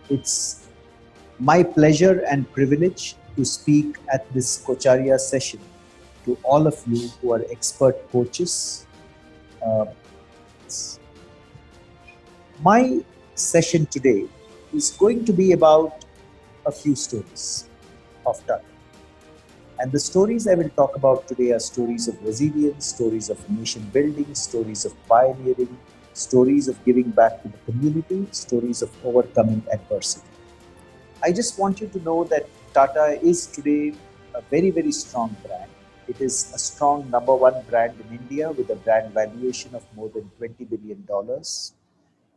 It's my pleasure and privilege to speak at this Cocharya session to all of you who are expert coaches. Uh, my session today is going to be about a few stories of Tata. And the stories I will talk about today are stories of resilience, stories of nation building, stories of pioneering, stories of giving back to the community, stories of overcoming adversity. I just want you to know that Tata is today a very, very strong brand. It is a strong #1 brand in India with a brand valuation of more than $20 billion.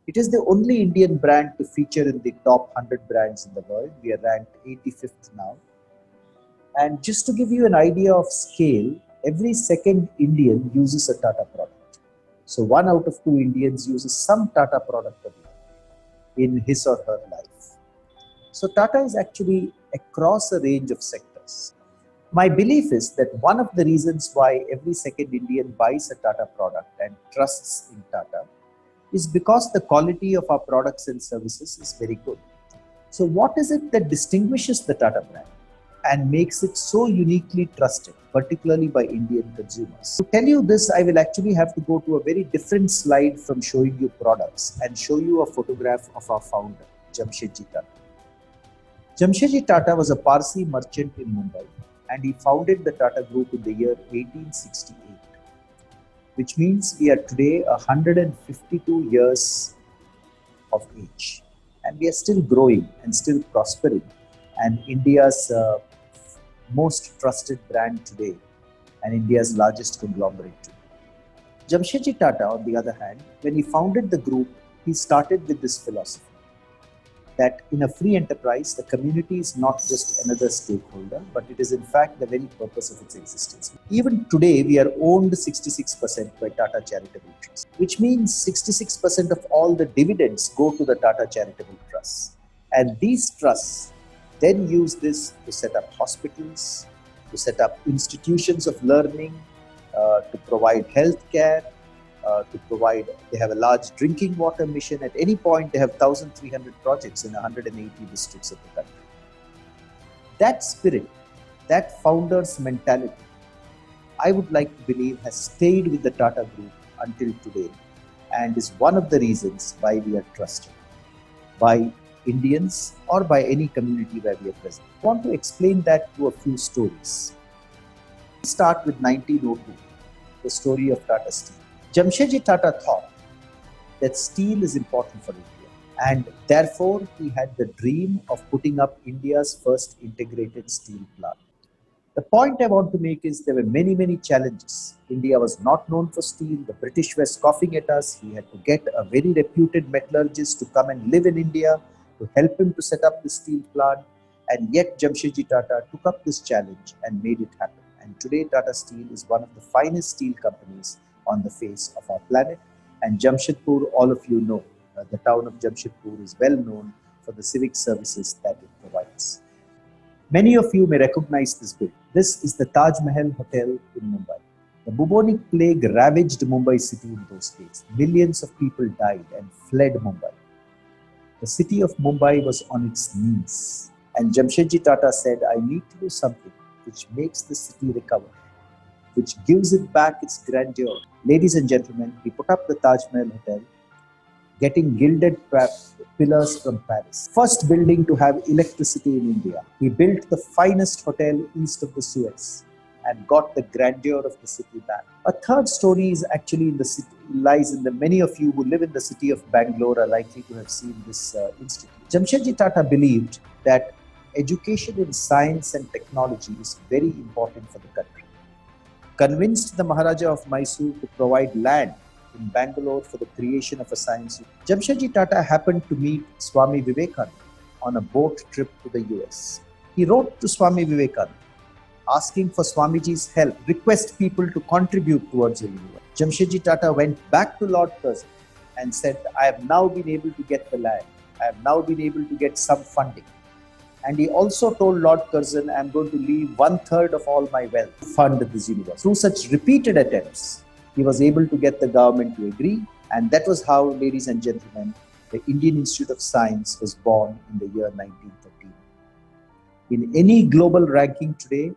It is the only Indian brand to feature in the top 100 brands in the world. We are ranked 85th now. And just to give you an idea of scale, every second Indian uses a Tata product. So 1 out of 2 Indians uses some Tata product in his or her life. So Tata is actually across a range of sectors. My belief is that one of the reasons why every second Indian buys a Tata product and trusts in Tata is because the quality of our products and services is very good. So what is it that distinguishes the Tata brand and makes it so uniquely trusted, particularly by Indian consumers? To tell you this, I will actually have to go to a very different slide from showing you products and show you a photograph of our founder, Jamshedji Tata. Jamshedji Tata was a Parsi merchant in Mumbai, and he founded the Tata Group in the year 1868, which means we are today 152 years of age, and we are still growing and still prospering, and India's most trusted brand today and India's largest conglomerate today. Jamshedji Tata, on the other hand, when he founded the group, he started with this philosophy that in a free enterprise, the community is not just another stakeholder, but it is in fact the very purpose of its existence. Even today, we are owned 66% by Tata Charitable Trust, which means 66% of all the dividends go to the Tata Charitable Trust. And these trusts then use this to set up hospitals, to set up institutions of learning, to provide health care, they have a large drinking water mission. At any point, they have 1,300 projects in 180 districts of the country. That spirit, that founder's mentality, I would like to believe has stayed with the Tata Group until today and is one of the reasons why we are trusted by Indians or by any community where we are present. I want to explain that through a few stories. We start with 1902, the story of Tata Steel. Jamshedji Tata thought that steel is important for India, and therefore he had the dream of putting up India's first integrated steel plant. The point I want to make is there were many, many challenges. India was not known for steel. The British were scoffing at us. He had to get a very reputed metallurgist to come and live in India to help him to set up the steel plant. And yet Jamshedji Tata took up this challenge and made it happen. And today Tata Steel is one of the finest steel companies on the face of our planet. And Jamshedpur, all of you know, the town of Jamshedpur is well known for the civic services that it provides. Many of you may recognize this building. This is the Taj Mahal Hotel in Mumbai. The bubonic plague ravaged Mumbai city in those days. Millions of people died and fled Mumbai. The city of Mumbai was on its knees. And Jamshedji Tata said, I need to do something which makes the city recover, which gives it back its grandeur. Ladies and gentlemen, he put up the Taj Mahal Hotel, getting gilded pillars from Paris. First building to have electricity in India. He built the finest hotel east of the Suez and got the grandeur of the city back. A third story is actually in the city, lies in the many of you who live in the city of Bangalore are likely to have seen this institute. Jamshedji Tata believed that education in science and technology is very important for the country. Convinced the Maharaja of Mysore to provide land in Bangalore for the creation of a science university. Jamshedji Tata happened to meet Swami Vivekananda on a boat trip to the US. He wrote to Swami Vivekananda asking for Swamiji's help, request people to contribute towards the university. Jamshedji Tata went back to Lord Curzon and said, I have now been able to get the land. I have now been able to get some funding. And he also told Lord Curzon, I am going to leave 1/3 of all my wealth to fund this university. Through such repeated attempts, he was able to get the government to agree. And that was how, ladies and gentlemen, the Indian Institute of Science was born in the year 1913. In any global ranking today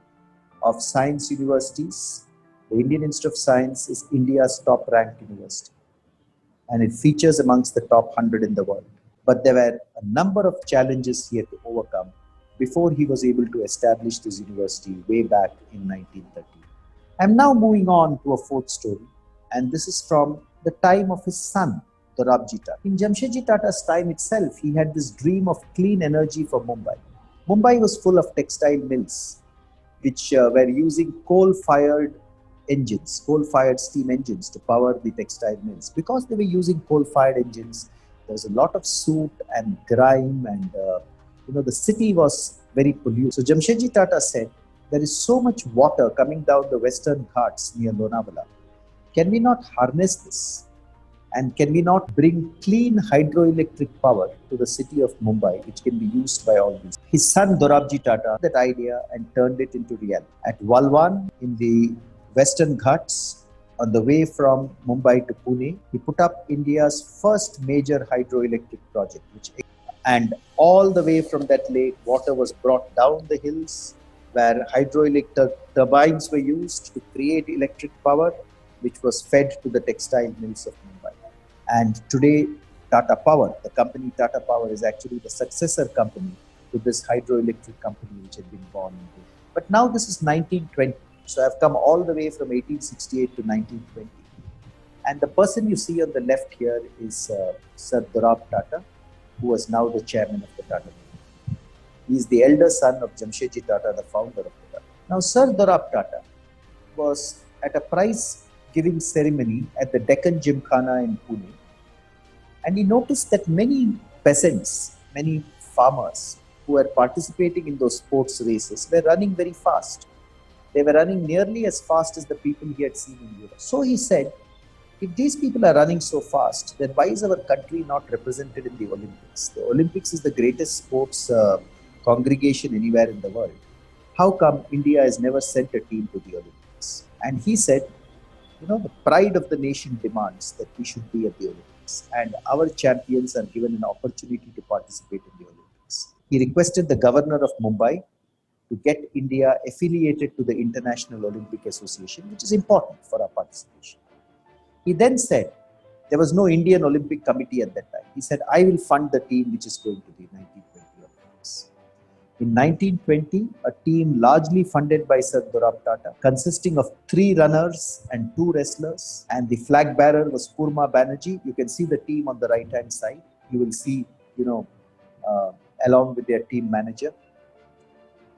of science universities, the Indian Institute of Science is India's top ranked university, and it features amongst the top 100 in the world. But there were a number of challenges he had to overcome before he was able to establish this university way back in 1930. I'm now moving on to a fourth story, and this is from the time of his son, Dorabji Tata. In Jamshedji Tata's time itself, he had this dream of clean energy for Mumbai. Mumbai was full of textile mills, which were using coal-fired engines, coal-fired steam engines to power the textile mills. Because they were using coal-fired engines, there was a lot of soot and grime, and the city was very polluted. So Jamshedji Tata said, there is so much water coming down the western ghats near Lonavala. Can we not harness this? And can we not bring clean hydroelectric power to the city of Mumbai, which can be used by all these? His son Dorabji Tata that idea and turned it into reality. At Walwan in the Western Ghats, on the way from Mumbai to Pune, he put up India's first major hydroelectric project, and all the way from that lake, water was brought down the hills where hydraulic turbines were used to create electric power, which was fed to the textile mills of Mumbai. And today, Tata Power, the company Tata Power, is actually the successor company to this hydroelectric company which had been born into. But now this is 1920. So I've come all the way from 1868 to 1920. And the person you see on the left here is Sir Dorab Tata, who was now the chairman of the Tata Group. He is the elder son of Jamshedji Tata, the founder of the Tata. Now, Sir Dorab Tata was at a prize-giving ceremony at the Deccan Gymkhana in Pune, and he noticed that many peasants, many farmers who were participating in those sports races were running very fast. They were running nearly as fast as the people he had seen in Europe. So he said, if these people are running so fast, then why is our country not represented in the Olympics? The Olympics is the greatest sports congregation anywhere in the world. How come India has never sent a team to the Olympics? And he said, the pride of the nation demands that we should be at the Olympics, and our champions are given an opportunity to participate in the Olympics. He requested the governor of Mumbai to get India affiliated to the International Olympic Association, which is important for our participation. He then said, there was no Indian Olympic Committee at that time. He said, I will fund the team which is going to the 1920 Olympics. In 1920, a team largely funded by Sir Dorab Tata, consisting of 3 runners and 2 wrestlers, and the flag bearer was Purma Banerjee. You can see the team on the right-hand side. You will see, along with their team manager.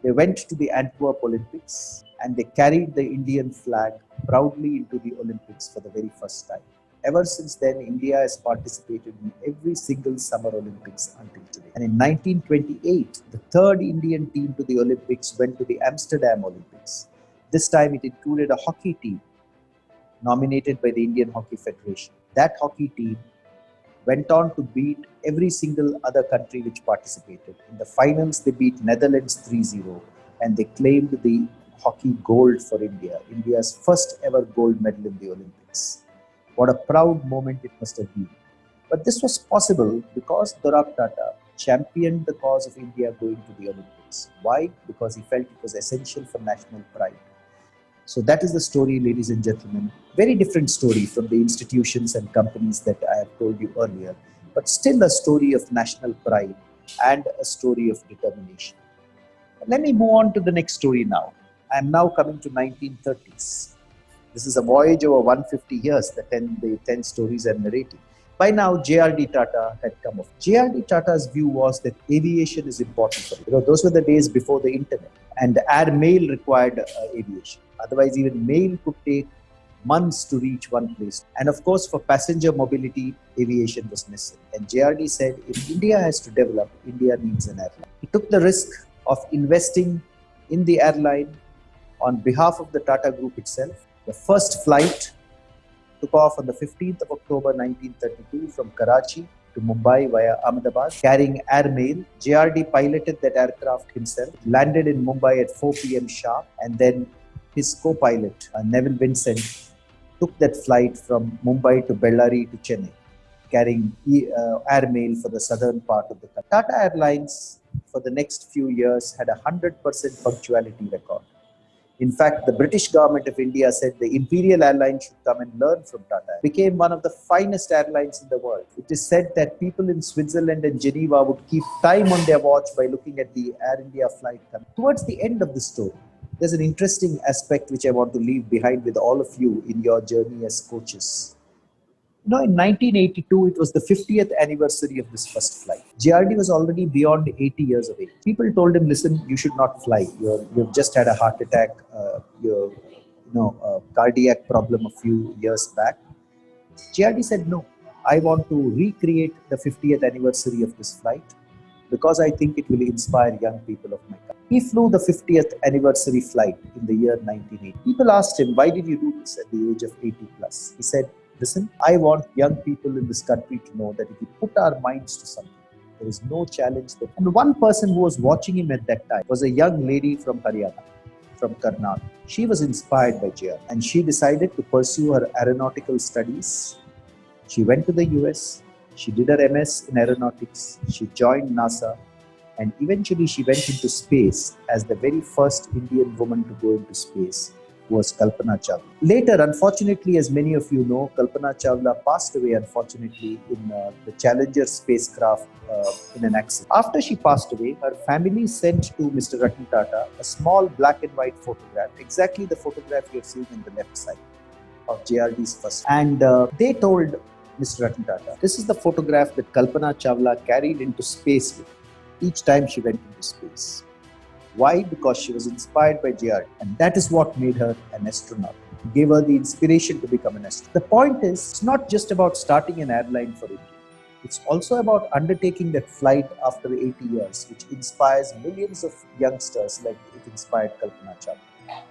They went to the Antwerp Olympics and they carried the Indian flag proudly into the Olympics for the very first time. Ever since then, India has participated in every single Summer Olympics until today. And in 1928, the 3rd Indian team to the Olympics went to the Amsterdam Olympics. This time it included a hockey team nominated by the Indian Hockey Federation. That hockey team went on to beat every single other country which participated. In the finals, they beat Netherlands 3-0, and they claimed the hockey gold for India, India's first ever gold medal in the Olympics. What a proud moment it must have been. But this was possible because Dorab Tata championed the cause of India going to the Olympics. Why? Because he felt it was essential for national pride. So that is the story, ladies and gentlemen. Very different story from the institutions and companies that I have told you earlier, but still a story of national pride and a story of determination. Let me move on to the next story now. I am now coming to 1930s. This is a voyage over 150 years, the 10 stories I am narrating. By now, J.R.D. Tata had come off. J.R.D. Tata's view was that aviation is important for him. Those were the days before the internet, and air mail required aviation. Otherwise, even mail could take months to reach one place. And of course, for passenger mobility, aviation was necessary. And J.R.D. said, if India has to develop, India needs an airline. He took the risk of investing in the airline on behalf of the Tata Group itself. The first flight took off on the 15th of October 1932 from Karachi to Mumbai via Ahmedabad, carrying air mail. J.R.D. piloted that aircraft himself, landed in Mumbai at 4 p.m. sharp, and then his co-pilot, Neville Vincent, took that flight from Mumbai to Bellary to Chennai. carrying airmail for the southern part of the country. Tata Airlines, for the next few years, had a 100% punctuality record. In fact, the British government of India said the Imperial Airline should come and learn from Tata. It became one of the finest airlines in the world. It is said that people in Switzerland and Geneva would keep time on their watch by looking at the Air India flight coming. Towards the end of the story, there's an interesting aspect which I want to leave behind with all of you in your journey as coaches. In 1982, it was the 50th anniversary of this first flight. JRD was already beyond 80 years of age. People told him, listen, you should not fly. You've just had a heart attack, a cardiac problem a few years back. JRD said, no, I want to recreate the 50th anniversary of this flight because I think it will inspire young people of my country. He flew the 50th anniversary flight in the year 1980. People asked him, why did you do this at the age of 80 plus? He said, listen, I want young people in this country to know that if we put our minds to something, there is no challenge. And one person who was watching him at that time was a young lady from Haryana, from Karnataka. She was inspired by JR and she decided to pursue her aeronautical studies. She went to the US, she did her MS in aeronautics, she joined NASA, and eventually she went into space as the very first Indian woman to go into space. Was Kalpana Chawla. Later, unfortunately, as many of you know, Kalpana Chawla passed away, unfortunately, in the Challenger spacecraft in an accident. After she passed away, her family sent to Mr. Ratan Tata a small black and white photograph, exactly the photograph you're seeing on the left side of JRD's first. And they told Mr. Ratan Tata, this is the photograph that Kalpana Chawla carried into space with each time she went into space. Why? Because she was inspired by JR, and that is what made her an astronaut. It gave her the inspiration to become an astronaut. The point is, it's not just about starting an airline for India. It's also about undertaking that flight after 80 years, which inspires millions of youngsters like it inspired Kalpana Chawla.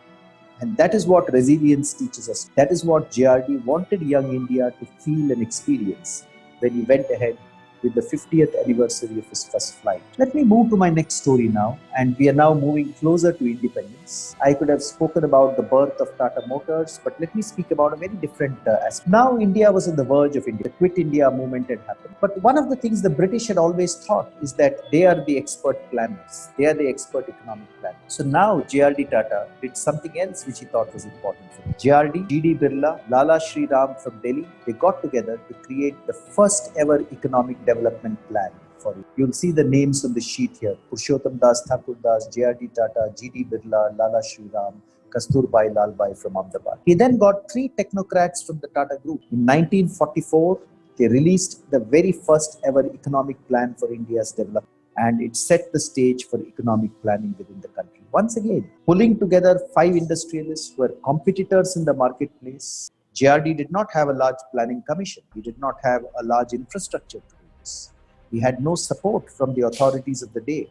And that is what resilience teaches us. That is what JRD wanted young India to feel and experience when he went ahead with the 50th anniversary of his first flight. Let me move to my next story now, and we are now moving closer to independence. I could have spoken about the birth of Tata Motors, but let me speak about a very different aspect. Now India was on the verge of India. The Quit India movement had happened. But one of the things the British had always thought is that they are the expert planners. They are the expert economic planners. So now JRD Tata did something else which he thought was important for him. JRD, G.D. Birla, Lala Shri Ram from Delhi, they got together to create the first ever economic development plan for it. You'll see the names on the sheet here. Purushottam Das, Thakur Das, JRD Tata, G.D. Birla, Lala Shri Ram, Kasturbai Lalbai from Ahmedabad. He then got three technocrats from the Tata Group. In 1944, they released the very first ever economic plan for India's development, and it set the stage for economic planning within the country. Once again, pulling together five industrialists who were competitors in the marketplace. JRD did not have a large planning commission. He did not have a large infrastructure to do this. He had no support from the authorities of the day.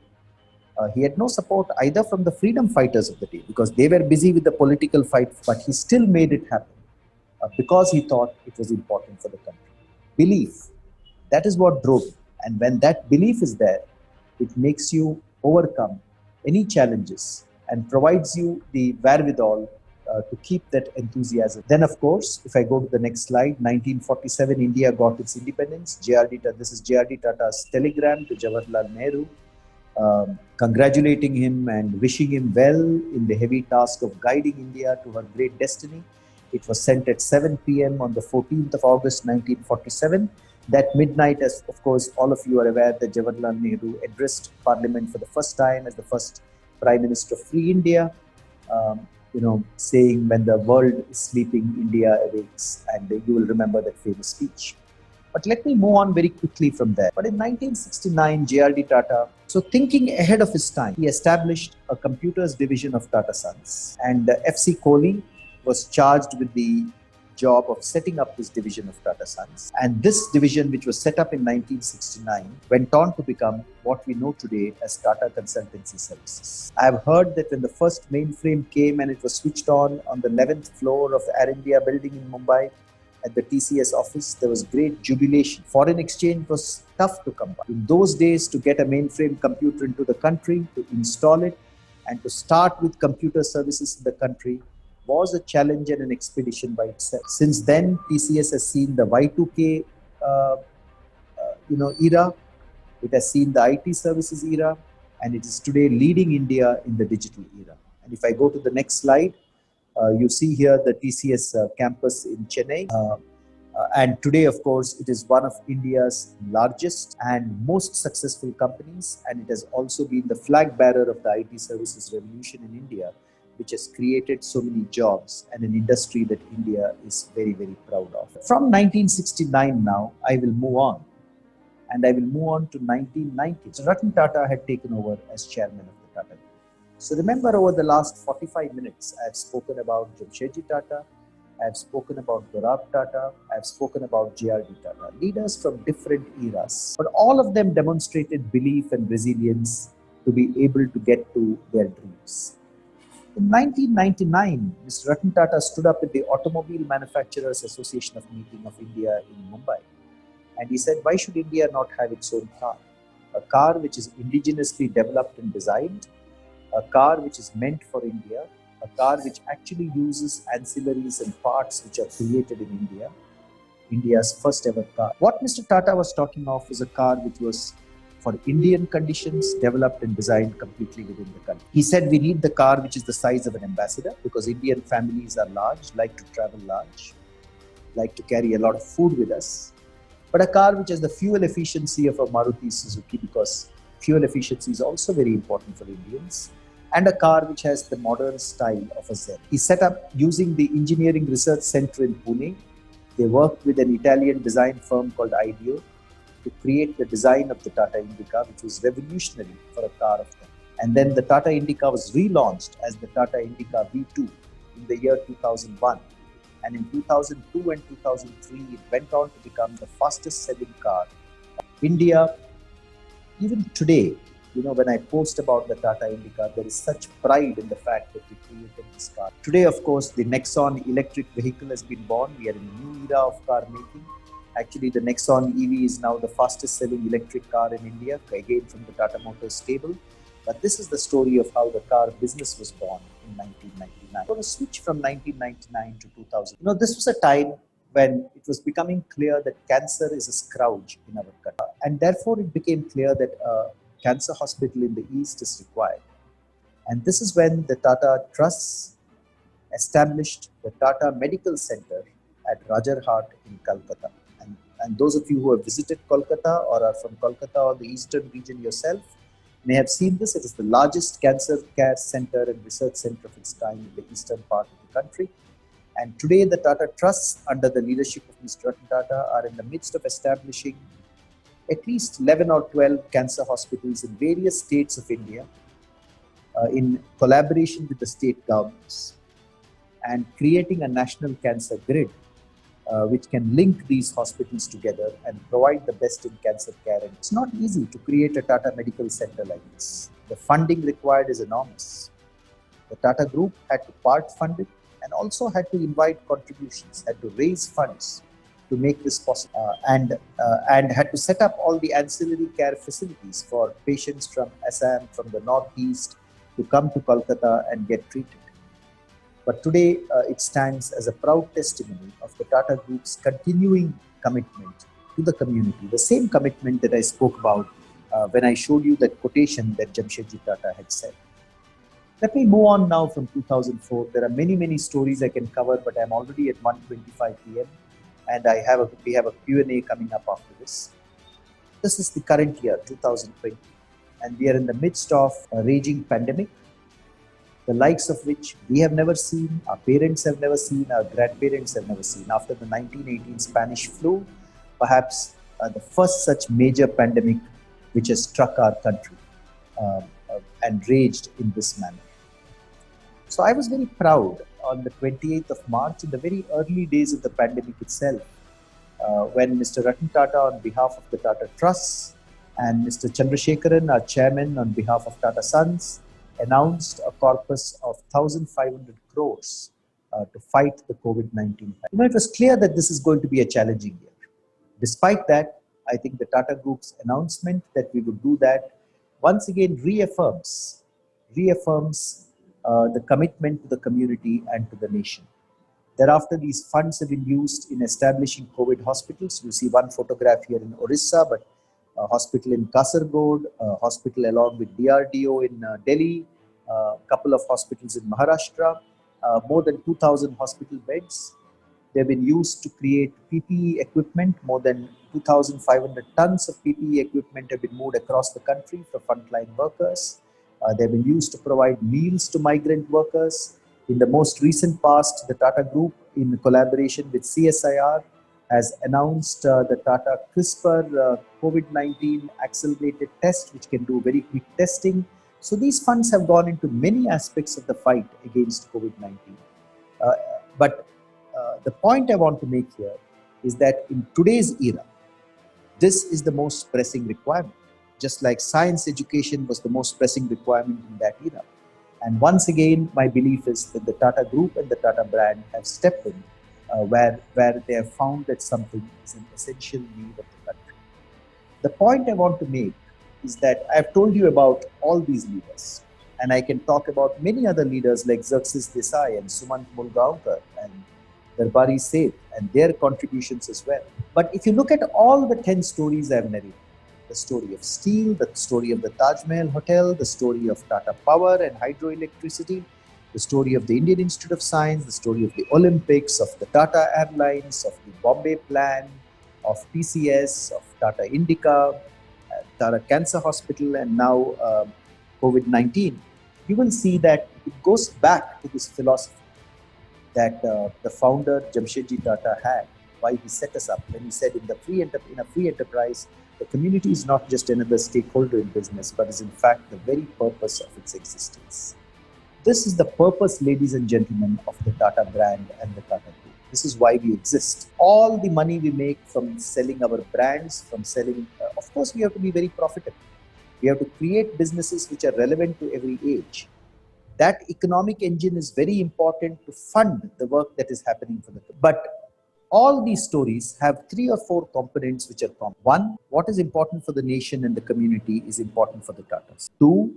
He had no support either from the freedom fighters of the day because they were busy with the political fight, but he still made it happen because he thought it was important for the country. Belief, that is what drove him. And when that belief is there, it makes you overcome any challenges and provides you the wherewithal to keep that enthusiasm. Then, of course, if I go to the next slide, 1947, India got its independence. This is JRD Tata's telegram to Jawaharlal Nehru, congratulating him and wishing him well in the heavy task of guiding India to her great destiny. It was sent at 7 p.m. on the 14th of August, 1947. That midnight, as of course all of you are aware, that Jawaharlal Nehru addressed Parliament for the first time as the first Prime Minister of Free India, saying, when the world is sleeping, India awakes. And you will remember that famous speech. But let me move on very quickly from there. But in 1969, JRD Tata, so thinking ahead of his time, he established a computers division of Tata Sons. And F.C. Kohli was charged with the job of setting up this division of Tata Sons. And this division, which was set up in 1969, went on to become what we know today as Tata Consultancy Services. I have heard that when the first mainframe came and it was switched on the 11th floor of the Air India building in Mumbai, at the TCS office, there was great jubilation. Foreign exchange was tough to come by. In those days, to get a mainframe computer into the country, to install it, and to start with computer services in the country was a challenge and an expedition by itself. Since then, TCS has seen the Y2K era. It has seen the IT services era, and it is today leading India in the digital era. And if I go to the next slide, you see here the TCS campus in Chennai. And today, of course, it is one of India's largest and most successful companies. And it has also been the flag bearer of the IT services revolution in India, which has created so many jobs and an industry that India is very, very proud of. From 1969 now, I will move on. And I will move on to 1990. So Ratan Tata had taken over as chairman of the Tata Group. So remember, over the last 45 minutes, I have spoken about Jamshedji Tata, I have spoken about Dorab Tata, I have spoken about JRD Tata, leaders from different eras. But all of them demonstrated belief and resilience to be able to get to their dreams. In 1999, Mr. Ratan Tata stood up at the Automobile Manufacturers Association of Meeting of India in Mumbai. And he said, why should India not have its own car? A car which is indigenously developed and designed, a car which is meant for India, a car which actually uses ancillaries and parts which are created in India, India's first ever car. What Mr. Tata was talking of was a car which was for Indian conditions, developed and designed completely within the country. He said we need the car which is the size of an ambassador, because Indian families are large, like to travel large, like to carry a lot of food with us. But a car which has the fuel efficiency of a Maruti Suzuki, because fuel efficiency is also very important for Indians, and a car which has the modern style of a Zen. He set up using the Engineering Research Center in Pune. They worked with an Italian design firm called IDEO to create the design of the Tata Indica, which was revolutionary for a car of them. And then the Tata Indica was relaunched as the Tata Indica V2 in the year 2001. And in 2002 and 2003, it went on to become the fastest selling car. India, even today, when I post about the Tata Indica, there is such pride in the fact that we created this car. Today, of course, the Nexon electric vehicle has been born. We are in a new era of car making. Actually, the Nexon EV is now the fastest selling electric car in India, again from the Tata Motors stable. But this is the story of how the car business was born in 1999. I'm going to switch from 1999 to 2000. This was a time when it was becoming clear that cancer is a scourge in our country. And therefore, it became clear that a cancer hospital in the East is required. And this is when the Tata Trusts established the Tata Medical Center at Rajarhat in Calcutta. And those of you who have visited Kolkata or are from Kolkata or the eastern region yourself may have seen this. It is the largest cancer care center and research center of its kind in the eastern part of the country. And today the Tata Trusts, under the leadership of Mr. Ratan Tata, are in the midst of establishing at least 11 or 12 cancer hospitals in various states of India in collaboration with the state governments, and creating a national cancer grid which can link these hospitals together and provide the best in cancer care. And it's not easy to create a Tata Medical Center like this. The funding required is enormous. The Tata Group had to part fund it and also had to invite contributions, had to raise funds to make this possible, and had to set up all the ancillary care facilities for patients from Assam, from the Northeast, to come to Kolkata and get treated. But today, it stands as a proud testimony of the Tata Group's continuing commitment to the community, the same commitment that I spoke about when I showed you that quotation that Jamshedji Tata had said. Let me move on now from 2004. There are many, many stories I can cover, but I'm already at 1:25 p.m. and we have a Q&A coming up after this. This is the current year, 2020, and we are in the midst of a raging pandemic, the likes of which we have never seen, our parents have never seen, our grandparents have never seen. After the 1918 Spanish flu, perhaps the first such major pandemic which has struck our country and raged in this manner. So I was very proud on the 28th of March, in the very early days of the pandemic itself, when Mr. Ratan Tata, on behalf of the Tata Trusts, and Mr. Chandrasekharan, our chairman, on behalf of Tata Sons, announced a corpus of 1,500 crores to fight the COVID-19. It was clear that this is going to be a challenging year. Despite that, I think the Tata Group's announcement that we would do that once again reaffirms the commitment to the community and to the nation. Thereafter, these funds have been used in establishing COVID hospitals. You see one photograph here in Orissa, but a hospital in Kasargod, a hospital along with DRDO in Delhi, a couple of hospitals in Maharashtra, more than 2,000 hospital beds. They've been used to create PPE equipment. More than 2,500 tons of PPE equipment have been moved across the country for frontline workers. They've been used to provide meals to migrant workers. In the most recent past, the Tata Group, in collaboration with CSIR, has announced the Tata CRISPR COVID-19 accelerated test, which can do very quick testing. So these funds have gone into many aspects of the fight against COVID-19. But the point I want to make here is that in today's era, this is the most pressing requirement, just like science education was the most pressing requirement in that era. And once again, my belief is that the Tata Group and the Tata brand have stepped in where they have found that something is an essential need of the country. The point I want to make is that I've told you about all these leaders, and I can talk about many other leaders like Xerxes Desai and Sumant Mulgaonkar and Darbari Seth and their contributions as well. But if you look at all the 10 stories I've narrated, the story of steel, the story of the Taj Mahal Hotel, the story of Tata Power and hydroelectricity, the story of the Indian Institute of Science, the story of the Olympics, of the Tata Airlines, of the Bombay Plan, of TCS, of Tata Indica, Tata Cancer Hospital, and now COVID-19, you will see that it goes back to this philosophy that the founder Jamshedji Tata had, why he set us up, when he said in a free enterprise, the community is not just another stakeholder in business, but is in fact the very purpose of its existence. This is the purpose, ladies and gentlemen, of the Tata brand and the Tata Group. This is why we exist. All the money we make from selling our brands, from selling, of course, we have to be very profitable. We have to create businesses which are relevant to every age. That economic engine is very important to fund the work that is happening for the country. But all these stories have 3 or 4 components which are common. 1, what is important for the nation and the community is important for the Tatas. 2,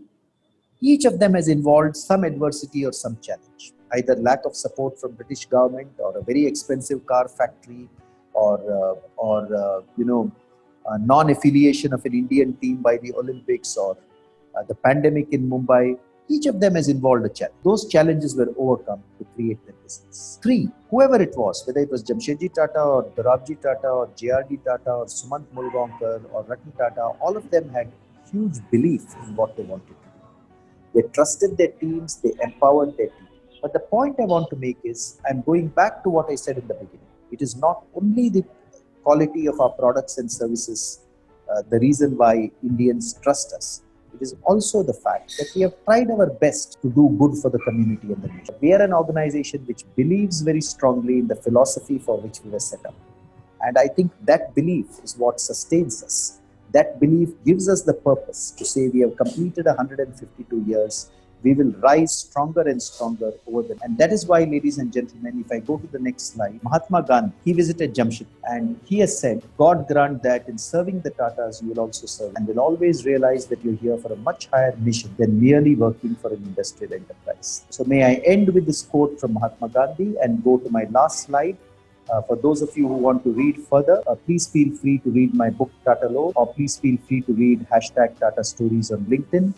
each of them has involved some adversity or some challenge, either lack of support from British government or a very expensive car factory or non-affiliation of an Indian team by the Olympics or the pandemic in Mumbai. Each of them has involved a challenge. Those challenges were overcome to create their business. 3, whoever it was, whether it was Jamshedji Tata or Dorabji Tata or JRD Tata or Sumant Mulgaonkar or Ratan Tata, all of them had huge belief in what they wanted to do. They trusted their teams, they empowered their team. But the point I want to make is, I'm going back to what I said in the beginning. It is not only the quality of our products and services the reason why Indians trust us. It is also the fact that we have tried our best to do good for the community and the nation. We are an organization which believes very strongly in the philosophy for which we were set up. And I think that belief is what sustains us. That belief gives us the purpose to say we have completed 152 years. We will rise stronger and stronger over them. And that is why, ladies and gentlemen, if I go to the next slide, Mahatma Gandhi, he visited Jamshedpur and he has said, God grant that in serving the Tatas, you will also serve and will always realize that you're here for a much higher mission than merely working for an industrial enterprise. So may I end with this quote from Mahatma Gandhi and go to my last slide. For those of you who want to read further, please feel free to read my book Tata Law, or please feel free to read #TataStories on LinkedIn.